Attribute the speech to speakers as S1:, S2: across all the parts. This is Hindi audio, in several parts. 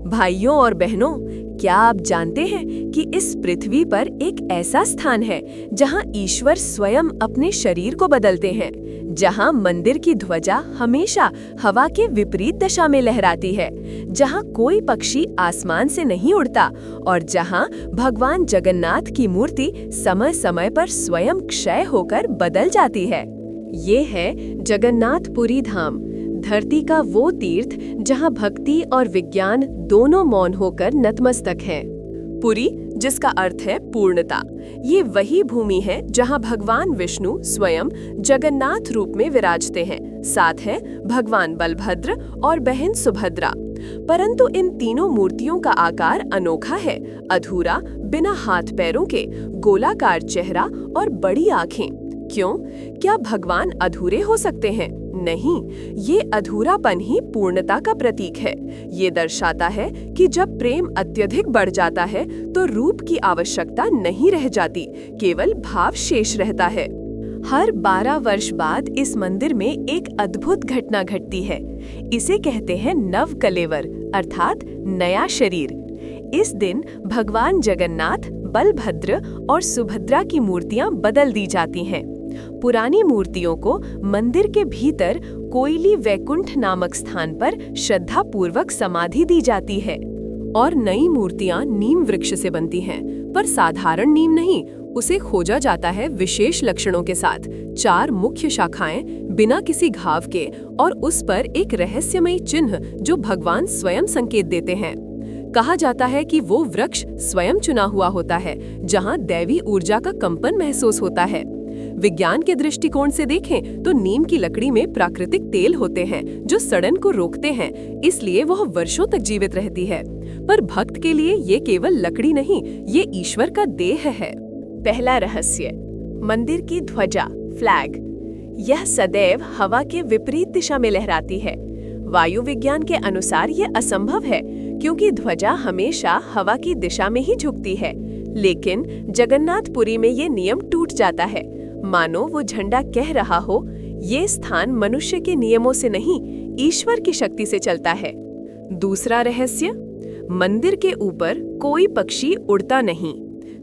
S1: भाइयों और बहनों, क्या आप जानते हैं कि इस पृथ्वी पर एक ऐसा स्थान है जहां ईश्वर स्वयं अपने शरीर को बदलते हैं, जहां मंदिर की ध्वजा हमेशा हवा के विपरीत दिशा में लहराती है, जहां कोई पक्षी आसमान से नहीं उड़ता और जहां भगवान जगन्नाथ की मूर्ति समय समय पर स्वयं क्षय होकर बदल जाती है। ये है जगन्नाथपुरी धाम, धरती का वो तीर्थ जहां भक्ति और विज्ञान दोनों मौन होकर नतमस्तक हैं। पुरी, जिसका अर्थ है पूर्णता, ये वही भूमि है जहां भगवान विष्णु स्वयं जगन्नाथ रूप में विराजते हैं। साथ है भगवान बलभद्र और बहन सुभद्रा। परंतु इन तीनों मूर्तियों का आकार अनोखा है, अधूरा, बिना हाथ पैरों के, गोलाकार चेहरा और बड़ी आंखें। क्यों? क्या भगवान अधूरे हो सकते हैं? नहीं, ये अधूरापन ही पूर्णता का प्रतीक है। ये दर्शाता है कि जब प्रेम अत्यधिक बढ़ जाता है तो रूप की आवश्यकता नहीं रह जाती, केवल भाव शेष रहता है। हर 12 वर्ष बाद इस मंदिर में एक अद्भुत घटना घटती है। इसे कहते हैं नव कलेवर, अर्थात नया शरीर। इस दिन भगवान जगन्नाथ, बलभद्र और सुभद्रा की मूर्तियां बदल दी जाती हैं। पुरानी मूर्तियों को मंदिर के भीतर कोयली वैकुंठ नामक स्थान पर श्रद्धा पूर्वक समाधि दी जाती है और नई मूर्तियां नीम वृक्ष से बनती हैं, पर साधारण नीम नहीं, उसे खोजा जाता है विशेष लक्षणों के साथ, 4 मुख्य शाखाएं, बिना किसी घाव के, और उस पर एक रहस्यमयी चिन्ह जो भगवान स्वयं संकेत देते हैं। कहा जाता है कि वो वृक्ष स्वयं चुना हुआ होता है जहां दैवी ऊर्जा का कंपन महसूस होता है। विज्ञान के दृष्टिकोण से देखें तो नीम की लकड़ी में प्राकृतिक तेल होते हैं जो सड़न को रोकते हैं, इसलिए वह वर्षों तक जीवित रहती है। पर भक्त के लिए ये केवल लकड़ी नहीं, ये ईश्वर का देह है। पहला रहस्य, मंदिर की ध्वजा, फ्लैग। यह सदैव हवा के विपरीत दिशा में लहराती है। वायु विज्ञान के अनुसार यह असंभव है क्योंकि ध्वजा हमेशा हवा की दिशा में ही झुकती है, लेकिन जगन्नाथपुरी में ये नियम टूट जाता है। मानो वो झंडा कह रहा हो, ये स्थान मनुष्य के नियमों से नहीं, ईश्वर की शक्ति से चलता है। दूसरा रहस्य, मंदिर के ऊपर कोई पक्षी उड़ता नहीं,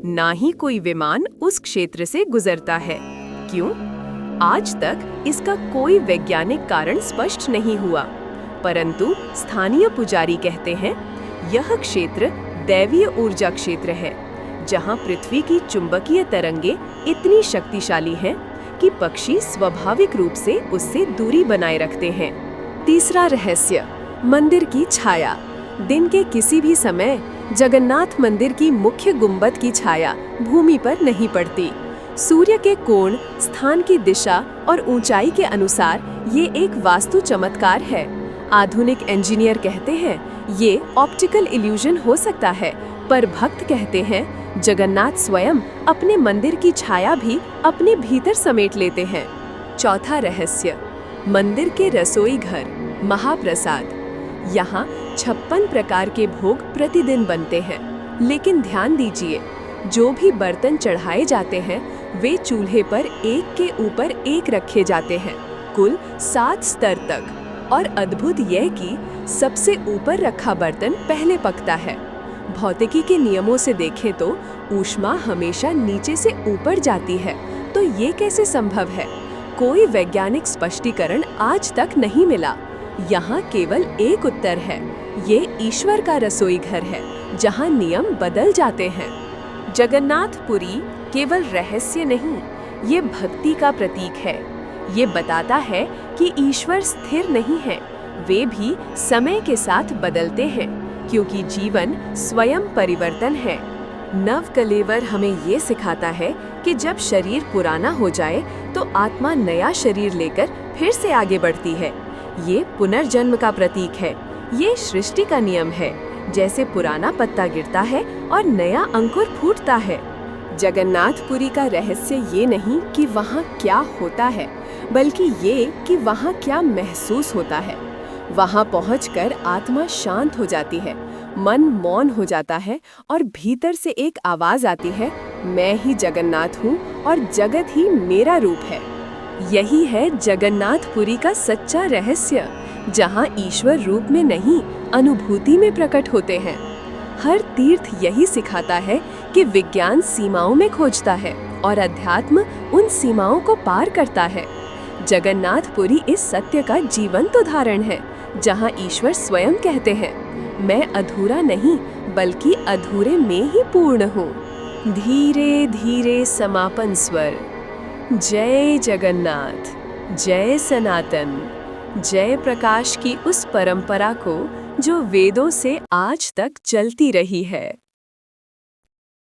S1: ना ही कोई विमान उस क्षेत्र से गुजरता है। क्यों? आज तक इसका कोई वैज्ञानिक कारण स्पष्ट नहीं हुआ, परंतु स्थानीय पुजारी कहते हैं यह क्षेत्र दैवीय ऊर्जा क्षेत्र है, जहां पृथ्वी की चुंबकीय तरंगे इतनी शक्तिशाली हैं कि पक्षी स्वाभाविक रूप से उससे दूरी बनाए रखते हैं। तीसरा रहस्य, मंदिर की छाया। दिन के किसी भी समय जगन्नाथ मंदिर की मुख्य गुंबद की छाया भूमि पर नहीं पड़ती। सूर्य के कोण, स्थान की दिशा और ऊंचाई के अनुसार ये एक वास्तु चमत्कार है। आधुनिक इंजीनियर कहते हैं ये ऑप्टिकल इल्यूजन हो सकता है, पर भक्त कहते हैं जगन्नाथ स्वयं अपने मंदिर की छाया भी अपने भीतर समेट लेते हैं। चौथा रहस्य, मंदिर के रसोई घर, महाप्रसाद। यहाँ 56 प्रकार के भोग प्रतिदिन बनते हैं, लेकिन ध्यान दीजिए, जो भी बर्तन चढ़ाए जाते हैं वे चूल्हे पर एक के ऊपर एक रखे जाते हैं, कुल 7 स्तर तक। और अद्भुत यह कि सबसे ऊपर रखा बर्तन पहले पकता है। भौतिकी के नियमों से देखें तो ऊष्मा हमेशा नीचे से ऊपर जाती है, तो ये कैसे संभव है? कोई वैज्ञानिक स्पष्टीकरण आज तक नहीं मिला। यहाँ केवल एक उत्तर है, ये ईश्वर का रसोई घर है जहाँ नियम बदल जाते हैं। जगन्नाथपुरी केवल रहस्य नहीं, ये भक्ति का प्रतीक है। ये बताता है कि ईश्वर स्थिर नहीं है, वे भी समय के साथ बदलते हैं, क्योंकि जीवन स्वयं परिवर्तन है। नव कलेवर हमें ये सिखाता है कि जब शरीर पुराना हो जाए तो आत्मा नया शरीर लेकर फिर से आगे बढ़ती है। ये पुनर्जन्म का प्रतीक है। ये सृष्टि का नियम है, जैसे पुराना पत्ता गिरता है और नया अंकुर फूटता है। जगन्नाथपुरी का रहस्य ये नहीं कि वहाँ क्या होता है, बल्कि ये कि वहाँ क्या महसूस होता है। वहाँ पहुंचकर आत्मा शांत हो जाती है, मन मौन हो जाता है और भीतर से एक आवाज आती है, मैं ही जगन्नाथ हूँ और जगत ही मेरा रूप है। यही है जगन्नाथपुरी का सच्चा रहस्य, जहाँ ईश्वर रूप में नहीं, अनुभूति में प्रकट होते हैं। हर तीर्थ यही सिखाता है कि विज्ञान सीमाओं में खोजता है और अध्यात्म उन सीमाओं को पार करता है। जगन्नाथपुरी इस सत्य का जीवंत उदाहरण है, जहाँ ईश्वर स्वयं कहते हैं, मैं अधूरा नहीं बल्कि अधूरे में ही पूर्ण हूँ। धीरे धीरे समापन स्वर। जय जगन्नाथ, जय सनातन, जय प्रकाश की उस परंपरा को जो वेदों से आज तक चलती रही है।